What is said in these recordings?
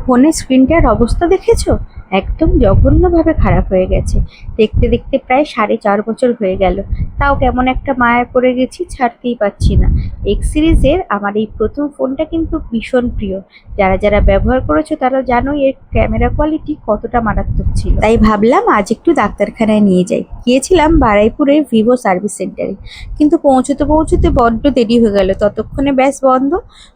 ফোনের স্ক্রিনটার অবস্থা দেখেছো? একদম জঘন্যভাবে খারাপ হয়ে গেছে। দেখতে দেখতে প্রায় 4.5 বছর হয়ে গেল। তাও কেমন একটা মায়ায় পড়ে গেছি, ছাড়তেই পারছি না। এক্স সিরিজের আমার এই প্রথম ফোনটা কিন্তু ভীষণ প্রিয়। যারা যারা ব্যবহার করেছো তারা জানো এর ক্যামেরা কোয়ালিটি কতটা মারাত্মক ছিল। তাই ভাবলাম আজ একটু ডাক্তারখানায় নিয়ে যাই। গিয়েছিলাম বারুইপুরে ভিভো সার্ভিস সেন্টারে, কিন্তু পৌঁছতে পৌঁছতে বড্ড দেরি হয়ে গেল। ততক্ষণে ব্যাস বন্ধ।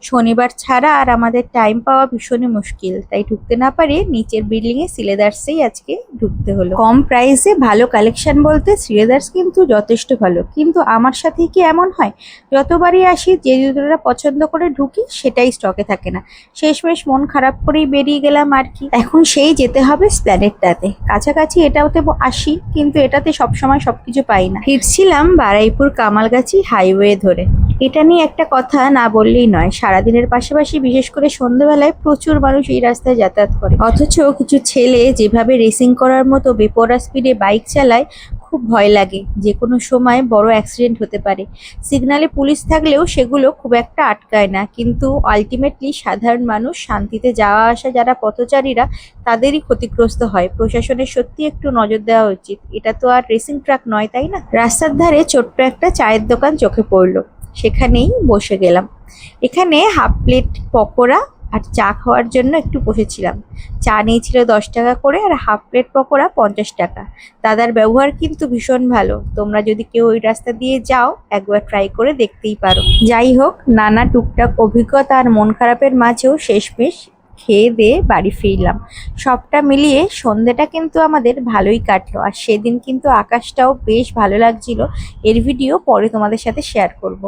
শনিবার ছাড়া আর আমাদের টাইম পাওয়া ভীষণই মুশকিল, তাই ঢুকতে না পারে নিচের বিল্ডিং এ সিলেদার্সেই আজকে ঢুকতে হলো। কম প্রাইসে ভালো কালেকশন বলতে সিলেদার্স কিন্তু যথেষ্ট ভালো, কিন্তু আমার সাথে কি এমন হয় যতবারই আসি যে জুতোটা পছন্দ করে ঢুকি সেটাই স্টকে থাকে না। শেষমেশ মন খারাপ করেই বেরিয়ে গেলাম আর কি। এখন সেই যেতে হবে স্প্ল্যানেডটাতে। কাছাকাছি এটাতে আসি, কিন্তু এটাতে সবসময় সবকিছু পাই না। ফিরছিলাম বারুইপুর কামালগাছি হাইওয়ে ধরে। এটা নিয়ে একটা কথা না বললেই নয়, সারাদিনের পাশাপাশি বিশেষ করে সন্ধ্যাবেলায় প্রচুর মানুষ এই রাস্তায় যাতায়াত করে। অথচ কিছু ছেলে যেভাবে রেসিং করার মতো বেপরোয়া স্পিডে বাইক চালায়, খুব ভয় লাগে। যে কোনো সময় বড় অ্যাক্সিডেন্ট হতে পারে। সিগনালে পুলিশ থাকলেও সেগুলো খুব একটা আটকায় না, কিন্তু আলটিমেটলি সাধারণ মানুষ, শান্তিতে যাওয়া আসা যারা পথচারীরা, তাদেরই ক্ষতিগ্রস্ত হয়। প্রশাসনের সত্যি একটু নজর দেওয়া উচিত। এটা তো আর রেসিং ট্র্যাক নয়, তাই না? রাস্তার ধারে ছোট্ট একটা চায়ের দোকান চোখে পড়লো, সেখানেই বসে গেলাম। এখানে হাফ প্লেট পকোড়া আর চা খাওয়ার জন্য একটু বসেছিলাম। চা নিয়েছিল 10 টাকা করে আর হাফ প্লেট পকোড়া 50 টাকা। দাদার ব্যবহার কিন্তু ভীষণ ভালো। তোমরা যদি কেউ ওই রাস্তা দিয়ে যাও একবার ট্রাই করে দেখতেই পারো। যাই হোক, নানা টুকটাক অভিজ্ঞতা আর মন খারাপের মাঝেও শেষমেশ খেয়ে দিয়ে বাড়ি ফিরলাম। সবটা মিলিয়ে সন্ধ্যেটা কিন্তু আমাদের ভালোই কাটলো। আর সেদিন কিন্তু আকাশটাও বেশ ভালো লাগছিল। এর ভিডিও পরে তোমাদের সাথে শেয়ার করব।